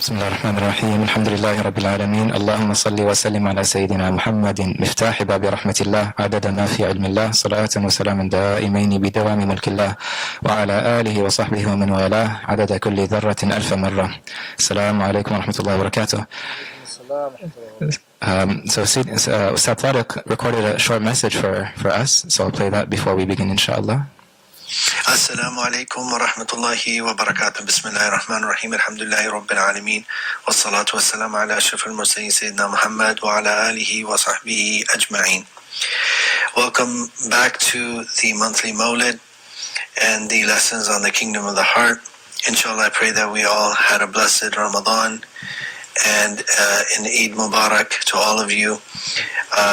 بسم الله الرحمن الرحيم الحمد لله رب العالمين اللهم صل وسلم على سيدنا محمد مفتاح باب رحمة الله عدد ما في علم الله صلاة وسلام دائمين بدوام ملك الله وعلى آله وصحبه ومن والاه عدد كل ذرة ألف مرة. السلام عليكم ورحمة الله وبركاته. So Ustadh Tariq recorded a short message for us, so I'll play that before we begin, inshallah. السلام عليكم ورحمة الله وبركاته. بسم الله الرحمن الرحيم الحمد لله رب العالمين والصلاة والسلام على أشرف المرسلين سيدنا محمد وعلى آله وصحبه أجمعين. Welcome back to the monthly Mawlid and the lessons on the kingdom of the heart. Inshallah, I pray that we all had a blessed Ramadan and an Eid Mubarak to all of you.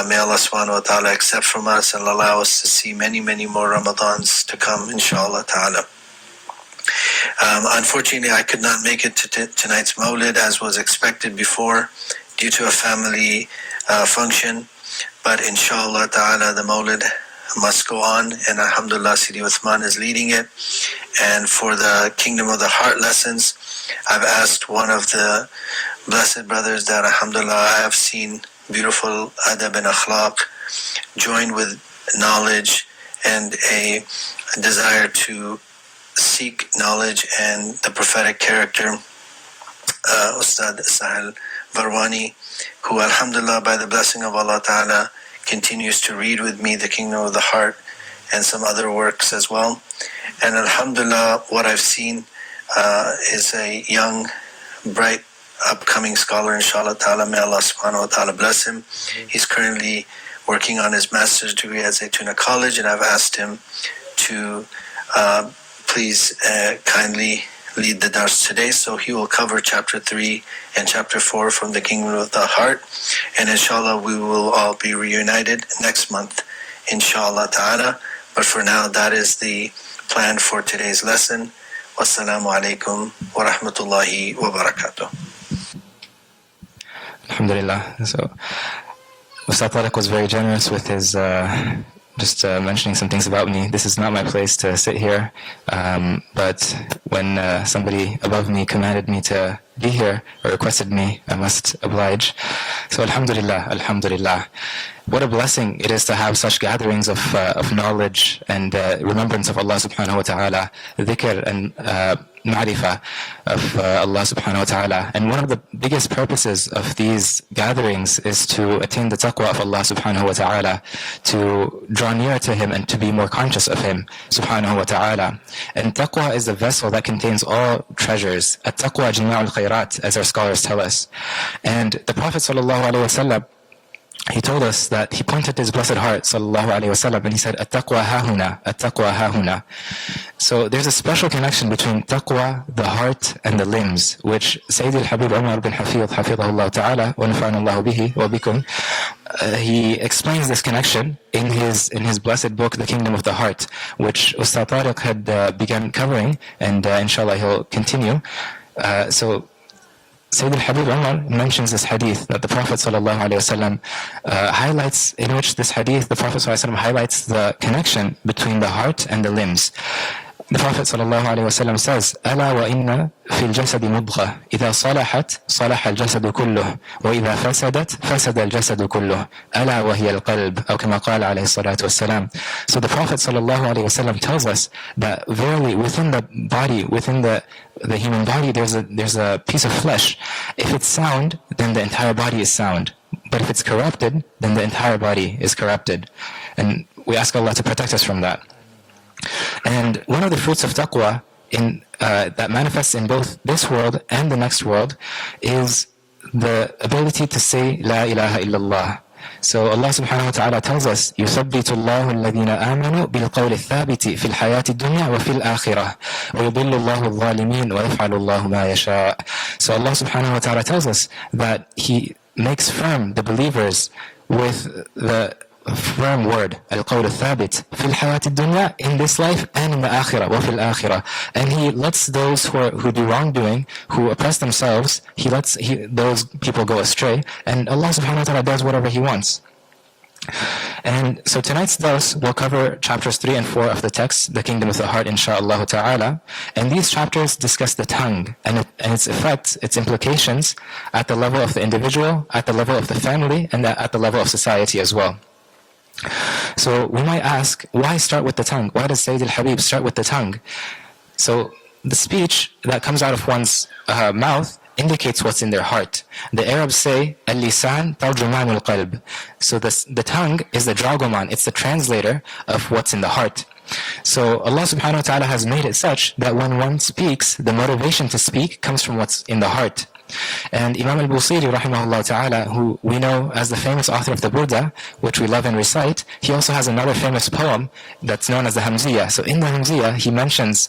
May Allah subhanahu wa ta'ala accept from us and allow us to see many, many more Ramadans to come, inshallah ta'ala. Unfortunately, I could not make it to tonight's Mawlid as was expected before due to a family function. But inshallah ta'ala, the Mawlid must go on, and alhamdulillah, Sidi Uthman is leading it. And for the Kingdom of the Heart lessons, I've asked one of the blessed brothers that alhamdulillah I have seen beautiful adab and akhlaq joined with knowledge and a desire to seek knowledge and the prophetic character, Ustadh Sahal Varwani, who alhamdulillah by the blessing of Allah Ta'ala continues to read with me the Kingdom of the Heart and some other works as well. And alhamdulillah, what I've seen is a young, bright, upcoming scholar, inshallah ta'ala. May Allah subhanahu wa ta'ala bless him. He's currently working on his master's degree at Zaytuna College, and I've asked him to please kindly lead the dars today. So he will cover chapter 3 and chapter 4 from the Kingdom of the Heart, and inshallah we will all be reunited next month, inshallah ta'ala. But for now, that is the plan for today's lesson. Wassalamu alaikum wa rahmatullahi wa barakatuh. Alhamdulillah. So Ustadh Tariq was very generous with his just mentioning some things about me. This is not my place to sit here, but when somebody above me commanded me to be here or requested me, I must oblige. So alhamdulillah, alhamdulillah. What a blessing it is to have such gatherings of knowledge and remembrance of Allah subhanahu wa ta'ala, dhikr and ma'rifah of Allah subhanahu wa ta'ala. And one of the biggest purposes of these gatherings is to attain the taqwa of Allah subhanahu wa ta'ala, to draw near to Him and to be more conscious of Him subhanahu wa ta'ala. And taqwa is the vessel that contains all treasures. At-taqwa jima'ul khairat, as our scholars tell us. And the Prophet sallallahu alaihi wasallam, he told us that he pointed to his blessed heart, sallallahu alaihi wasallam, and he said, "At-taqwa hahuna, at-taqwa hahuna." So there's a special connection between taqwa, the heart, and the limbs, which Sayyid al-Habib Umar bin Hafiz, hafidhahullah ta'ala, wa nafa'ana Allahu bihi wa bikum, he explains this connection in his blessed book, The Kingdom of the Heart, which Ustadh Tariq had begun covering, and inshallah he'll continue. So Sayyid al-Habib Umar mentions this hadith that the Prophet ﷺ highlights, in which this hadith, the Prophet ﷺ highlights the connection between the heart and the limbs. The Prophet ﷺ says, أَلَا وَإِنَّ فِي الْجَسَدِ مُضْغَةً إِذَا صَلَحَتْ صَلَحَ الْجَسَدُ كُلُّهُ وَإِذَا فَسَدَتْ فَسَدَ الْجَسَدُ كُلُّهُ أَلَا وَهِيَ الْقَلْبُ أو كما قال عليه الصلاة والسلام. So the Prophet ﷺ tells us that verily within the body, within the human body, there's a piece of flesh. If it's sound, then the entire body is sound. But if it's corrupted, then the entire body is corrupted. And we ask Allah to protect us from that. And one of the fruits of taqwa that manifests in both this world and the next world is the ability to say La ilaha illallah. So Allah subhanahu wa ta'ala tells us, يُثَبِّتُ اللَّهُ الَّذِينَ آمَنُوا بِالْقَوْلِ الثَّابِتِ فِي الْحَيَاةِ الدُّنْيَا وَفِي الْآخِرَةِ وَيُضِلُّ اللَّهُ الظَّالِمِينَ وَيَفْعَلُ اللَّهُ مَا يَشَاءُ. So Allah subhanahu wa ta'ala tells us that He makes firm the believers with the firm word, al-qawl al-thabit, fi al-hayat al-dunya, in this life and in the akhirah, wa fi al-akhirah. And He lets those who do wrongdoing, who oppress themselves, He lets those people go astray, and Allah subhanahu wa ta'ala does whatever He wants. And so tonight's dose will cover chapters 3 and 4 of the text, The Kingdom of the Heart, insha'Allah ta'ala. And these chapters discuss the tongue and its effects, its implications at the level of the individual, at the level of the family, and at the level of society as well. So we might ask, why start with the tongue? Why does Sayyid al-Habib start with the tongue? So the speech that comes out of one's mouth indicates what's in their heart. The Arabs say, al-lisan tarjuman al-qalb. So the tongue is the dragoman, it's the translator of what's in the heart. So Allah subhanahu wa ta'ala has made it such that when one speaks, the motivation to speak comes from what's in the heart. And Imam al-Busiri rahimahullah ta'ala, who we know as the famous author of the Burda, which we love and recite, he also has another famous poem that's known as the Hamziyah. So in the Hamziyah, he mentions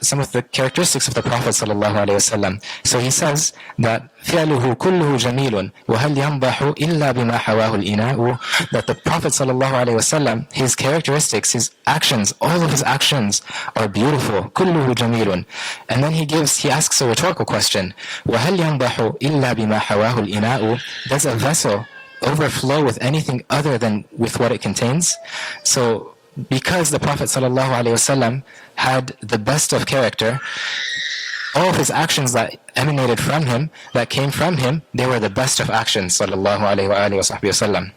some of the characteristics of the Prophet sallallahu alaihi wasallam. So he says that فعله كله جميل وهل ينضح إلا بما حواه الإناء, that the Prophet sallallahu alaihi wasallam, his characteristics, his actions, all of his actions are beautiful. كله جميل. And then he asks a rhetorical question. وهل ينضح إلا بما حواه الإناء, does a vessel overflow with anything other than with what it contains? So because the Prophet ﷺ had the best of character, all of his actions that emanated from him, that came from him, they were the best of actions, ﷺ.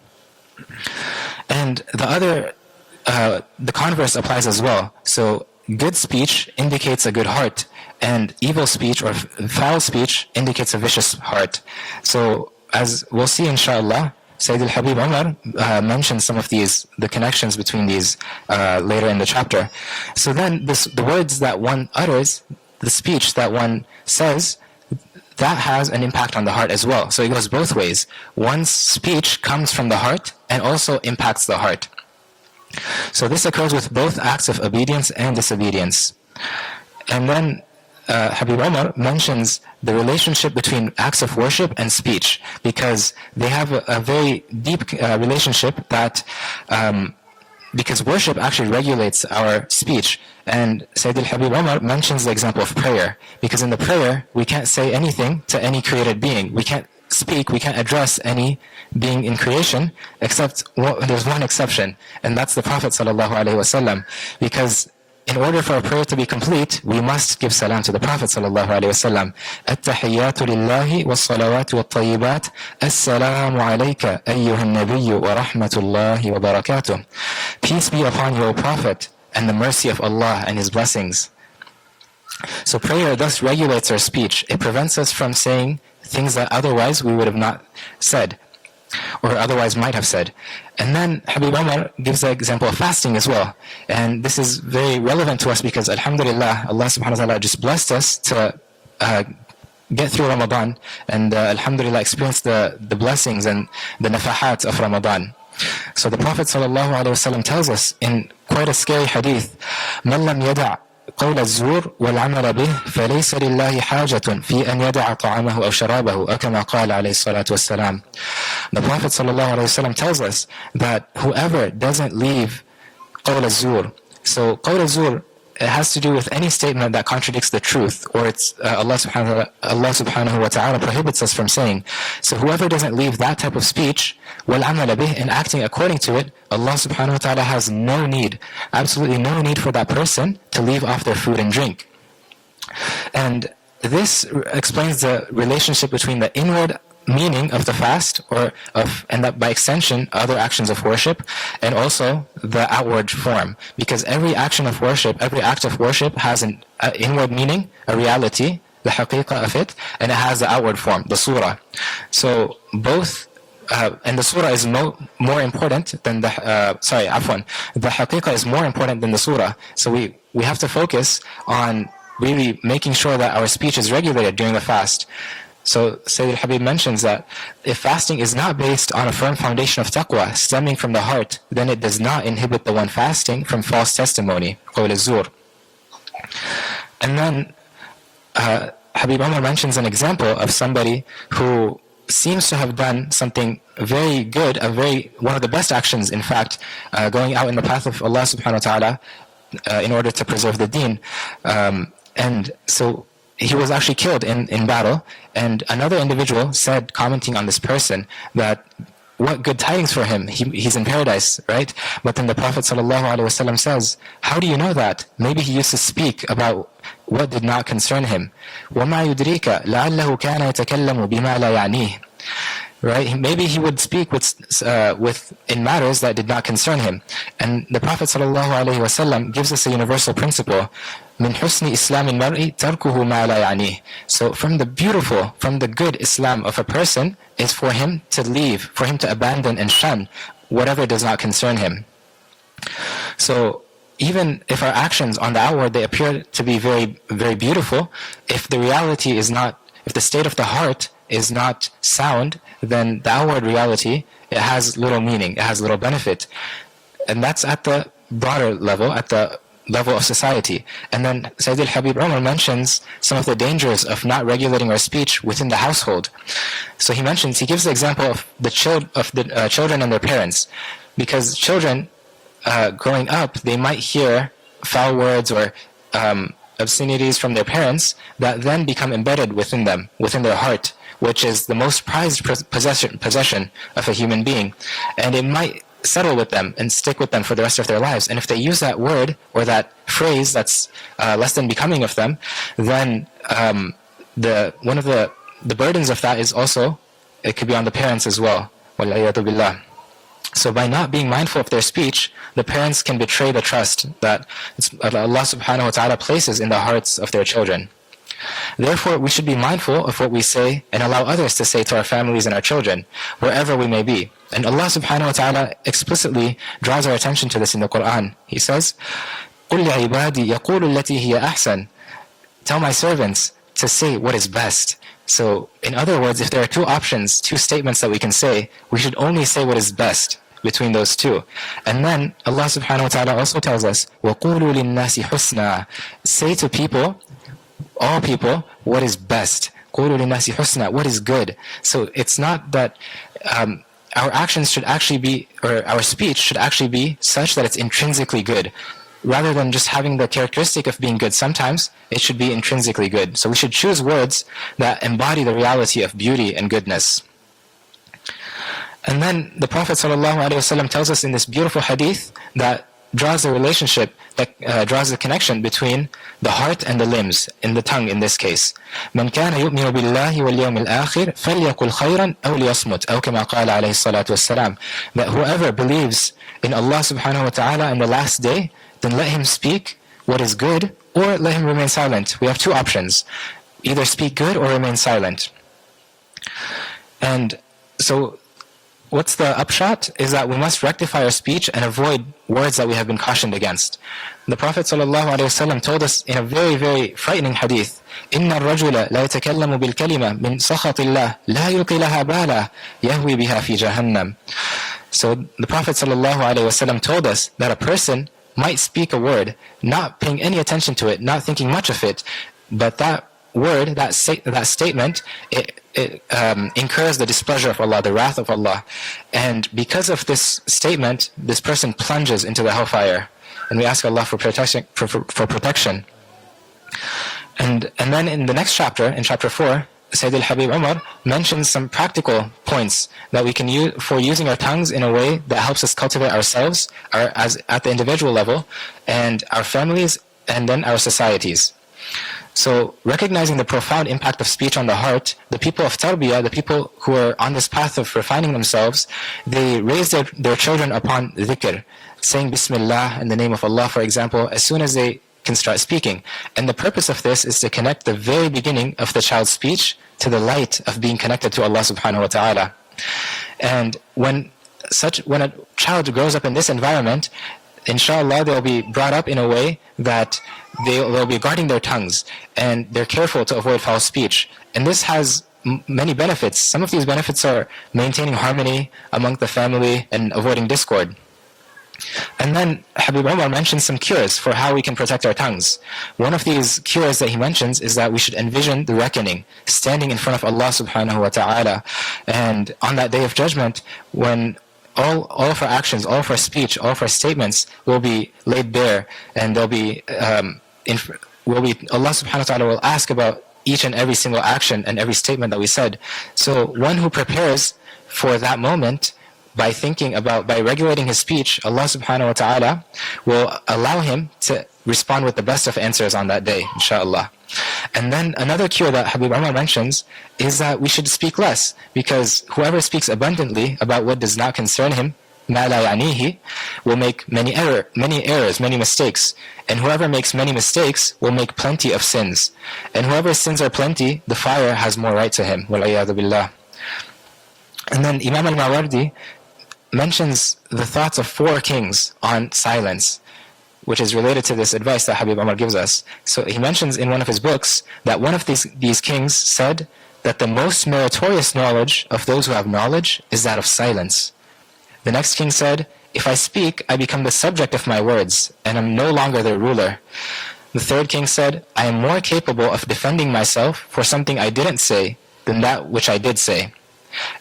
And the converse applies as well. So good speech indicates a good heart, and evil speech or foul speech indicates a vicious heart. So as we'll see inshallah, Sayyid al-Habib Umar mentions some of the connections between these later in the chapter. So then the words that one utters, the speech that one says, that has an impact on the heart as well. So it goes both ways. One's speech comes from the heart and also impacts the heart. So this occurs with both acts of obedience and disobedience. And then Habib Umar mentions the relationship between acts of worship and speech, because they have a very deep relationship that because worship actually regulates our speech. And Sayyid al-Habib Umar mentions the example of prayer, because in the prayer we can't say anything to any created being. We can't speak, we can't address any being in creation, except there's one exception, and that's the Prophet ﷺ, because in order for a prayer to be complete, we must give salam to the Prophet ﷺ. At-tahiyyatu lillahi was-salawatu wat-tayyibat. As-salamu alayka ayyuhan nabiyyu wa rahmatullahi wa barakatuh. Peace be upon you, O Prophet, and the mercy of Allah and His blessings. So prayer thus regulates our speech. It prevents us from saying things that otherwise we would have not said, or otherwise might have said. And then Habib Umar gives the example of fasting as well. And this is very relevant to us because alhamdulillah, Allah subhanahu wa ta'ala just blessed us to get through Ramadan and alhamdulillah experience the blessings and the nafahat of Ramadan. So the Prophet sallallahu alaihi wasallam tells us in quite a scary hadith, مَنْ لَمْ يَدَعْ قول الزور والعمل به فليس لله حاجة في أن يدع طعامه أو شرابه كما قال عليه الصلاة والسلام. The Prophet ﷺ tells us that whoever doesn't leave قول الزور, so قول الزور, it has to do with any statement that contradicts the truth, or it's Allah subhanahu wa ta'ala prohibits us from saying. So whoever doesn't leave that type of speech, وَالْعَمَلَ بِهِ, and acting according to it, Allah subhanahu wa ta'ala has no need, absolutely no need for that person to leave off their food and drink. And this explains the relationship between the inward meaning of the fast, and that by extension other actions of worship, and also the outward form, because every action of worship, every act of worship has an inward meaning, a reality, the haqiqah of it, and it has the outward form, the surah. So both and the surah is more important than the the haqiqah is more important than the surah. So we have to focus on really making sure that our speech is regulated during the fast. So Sayyid al-Habib mentions that if fasting is not based on a firm foundation of taqwa stemming from the heart, then it does not inhibit the one fasting from false testimony, qawl al-zur. And then Habib Umar mentions an example of somebody who seems to have done something very good, one of the best actions in fact, going out in the path of Allah subhanahu wa ta'ala in order to preserve the deen. And so he was actually killed in battle, and another individual said, commenting on this person, that what good tidings for him? He's in paradise, right? But then the Prophet ﷺ says, how do you know that? Maybe he used to speak about what did not concern him. وَمَا يُدْرِيكَ لَعَلَّهُ كَانَ يَتَكَلَّمُ بِمَا لَا يَعْنِيهِ. Right? Maybe he would speak in matters that did not concern him. And the Prophet ﷺ gives us a universal principle. مِنْ حُسْنِ إِسْلَامِ الْمَرْءِ تَرْكُهُ مَا لَا يَعْنِيهِ. So from the good Islam of a person is for him to leave, for him to abandon and shun whatever does not concern him. So even if our actions on the outward, they appear to be very, very beautiful, if the reality is not, if the state of the heart is not sound, then the outward reality, it has little meaning, it has little benefit. And that's at the broader level, at the level of society. And then Sayyid al-Habib Umar mentions some of the dangers of not regulating our speech within the household. So he gives the example of the children and their parents. Because children, growing up, they might hear foul words or obscenities from their parents that then become embedded within them, within their heart, which is the most prized possession of a human being. And it might settle with them and stick with them for the rest of their lives. And if they use that word or that phrase that's less than becoming of them, then one of the burdens of that is also, it could be on the parents as well. وَالْعِيَاذُ بِاللَّهِ. So by not being mindful of their speech, the parents can betray the trust that Allah subhanahu wa ta'ala places in the hearts of their children. Therefore, we should be mindful of what we say and allow others to say to our families and our children, wherever we may be. And Allah subhanahu wa ta'ala explicitly draws our attention to this in the Quran. He says, قُلْ لِعِبَادِي يَقُولُ الَّتِي هِيَ أَحْسَنُ. Tell my servants to say what is best. So, in other words, if there are two options, two statements that we can say, we should only say what is best between those two. And then Allah subhanahu wa ta'ala also tells us, وَقُولُوا لِلنَّاسِ حُسْنًا. Say to people, all people, what is best. قُولُوا لِلنَّاسِ حُسْنًا. What is good. So it's not that our actions should actually be, or our speech should actually be such that it's intrinsically good. Rather than just having the characteristic of being good sometimes, it should be intrinsically good. So we should choose words that embody the reality of beauty and goodness. And then the Prophet ﷺ tells us in this beautiful hadith that draws the relationship, that draws the connection between the heart and the limbs, in the tongue in this case. مَنْ كَانَ يُؤْمِنُ بِاللَّهِ وَالْيَوْمِ الْآخِرِ فَلْيَقُلْ خَيْرًا أَوْ لِيَصْمُتْ أو كما قال عليه الصلاة والسلام. That whoever believes in Allah subhanahu wa ta'ala and the last day, then let him speak what is good, or let him remain silent. We have two options. Either speak good or remain silent. And so what's the upshot is that we must rectify our speech and avoid words that we have been cautioned against. The Prophet ﷺ told us in a very, very frightening hadith, إِنَّ الرَّجُلَ لَا يَتَكَلَّمُ بِالْكَلِمَةِ مِنْ سَخَطِ اللَّهِ لَا يُلْقِي لَهَا بَالًا يَهْوِي بِهَا فِي جَهَنَّمٍ. So the Prophet ﷺ told us that a person might speak a word, not paying any attention to it, not thinking much of it, but that word, that statement, it incurs the displeasure of Allah, the wrath of Allah. And because of this statement, this person plunges into the hellfire. And we ask Allah for protection. And then in the next chapter, in chapter 4, Sayyid al-Habib Umar mentions some practical points that we can use for using our tongues in a way that helps us cultivate ourselves at the individual level, and our families, and then our societies. So recognizing the profound impact of speech on the heart, the people of tarbiyah, the people who are on this path of refining themselves, they raise their children upon dhikr, saying Bismillah in the name of Allah, for example, as soon as they can start speaking. And the purpose of this is to connect the very beginning of the child's speech to the light of being connected to Allah subhanahu wa ta'ala. And when a child grows up in this environment, inshallah they'll be brought up in a way that they'll be guarding their tongues, and they're careful to avoid foul speech. And this has many benefits. Some of these benefits are maintaining harmony among the family and avoiding discord. And then Habib Umar mentions some cures for how we can protect our tongues. One of these cures that he mentions is that we should envision the reckoning, standing in front of Allah subhanahu wa ta'ala. And on that day of judgment, when all of our actions, all of our speech, all of our statements will be laid bare, and they'll be, Allah subhanahu wa ta'ala will ask about each and every single action and every statement that we said. So one who prepares for that moment by regulating his speech, Allah subhanahu wa ta'ala will allow him to respond with the best of answers on that day, inshallah. And then another cure that Habib Umar mentions is that we should speak less, because whoever speaks abundantly about what does not concern him, مَا لَا يَعْنِيهِ, will make many errors, many mistakes. And whoever makes many mistakes will make plenty of sins. And whoever's sins are plenty, the fire has more right to him. وَالْعِيَاذُ بِاللَّهِ. And then Imam al-Mawardi mentions the thoughts of 4 kings on silence, which is related to this advice that Habib Umar gives us. So he mentions in one of his books that one of these kings said that the most meritorious knowledge of those who have knowledge is that of silence. The next king said, if I speak, I become the subject of my words, and am no longer their ruler. The third king said, I am more capable of defending myself for something I didn't say than that which I did say.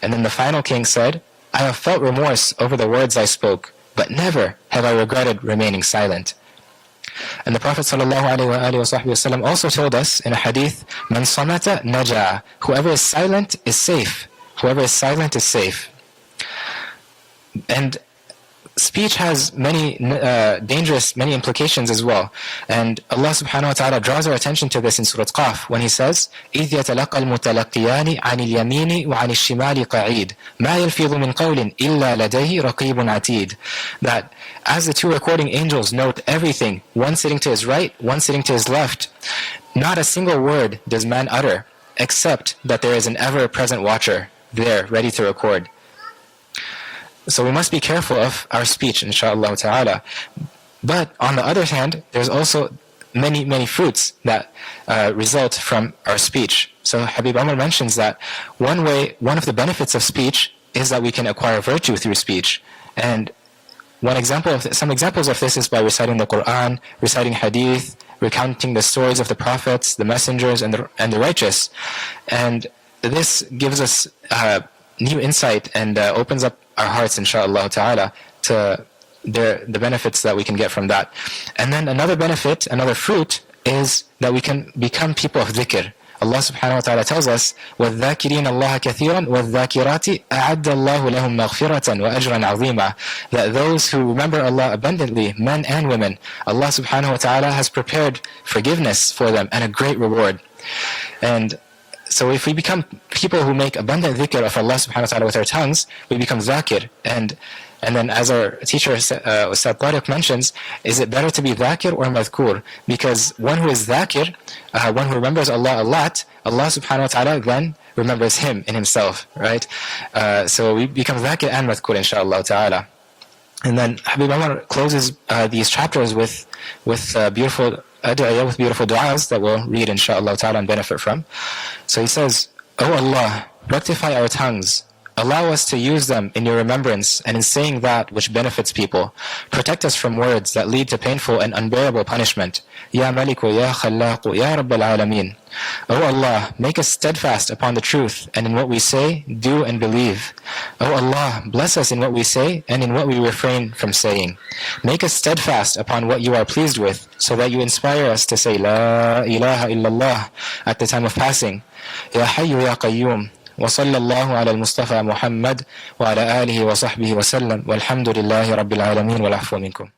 And then the final king said, I have felt remorse over the words I spoke, but never have I regretted remaining silent. And the Prophet ﷺ also told us in a hadith, Man samata naja, whoever is silent is safe. Whoever is silent is safe. And speech has many many implications as well. And Allah subhanahu wa ta'ala draws our attention to this in Surah Qaf when He says, إِذْ يَتَلَقَّى الْمُتَلَقِّيَانِ عَنِ الْيَمِينِ وَعَنِ الشِّمَالِ قَعِيدٌ مَا يَلْفِظُ مِنْ قَوْلٍ إِلَّا لَدَيْهِ رَقِيبٌ عَتِيدٌ. That as the 2 recording angels note everything, one sitting to his right, one sitting to his left, not a single word does man utter, except that there is an ever-present watcher there, ready to record. So we must be careful of our speech, inshaAllah ta'ala. But on the other hand, there's also many fruits that result from our speech. So Habib Umar mentions that one of the benefits of speech is that we can acquire virtue through speech. And some examples of this is by reciting the Quran, reciting hadith, recounting the stories of the prophets, the messengers, and the righteous. And this gives us new insight and opens up our hearts, inshaAllah ta'ala, to the benefits that we can get from that. And then another benefit, another fruit, is that we can become people of dhikr. Allah subhanahu wa ta'ala tells us, وَالذَّاكِرِينَ اللَّهَ كَثِيرًا وَالذَّاكِرَاتِ أَعَدَّ اللَّهُ لَهُمْ مَغْفِرَةً وَأَجْرًا عَظِيمًا. That those who remember Allah abundantly, men and women, Allah subhanahu wa ta'ala has prepared forgiveness for them and a great reward. And so if we become people who make abundant dhikr of Allah subhanahu wa ta'ala with our tongues, we become dhakir. And then as our teacher, Ustadh Tariq mentions, is it better to be dhakir or madhkur? Because one who is dhakir, one who remembers Allah a lot, Allah subhanahu wa ta'ala then remembers him in himself, right? So we become dhakir and madhkur, inshaAllah ta'ala. And then Habib Umar closes these chapters with beautiful ad'iyah, with beautiful du'as that we'll read inshaAllah ta'ala and benefit from. So he says, O Allah, rectify our tongues. Allow us to use them in your remembrance and in saying that which benefits people. Protect us from words that lead to painful and unbearable punishment. Ya Maliku, Ya Khallaqu, Ya Rabbal Alameen. O Allah, make us steadfast upon the truth and in what we say, do and believe. O Allah, bless us in what we say and in what we refrain from saying. Make us steadfast upon what you are pleased with, so that you inspire us to say La ilaha illallah at the time of passing. Ya Hayyu Ya Qayyum. وصلى الله على المصطفى محمد وعلى آله وصحبه وسلم والحمد لله رب العالمين والعفو منكم.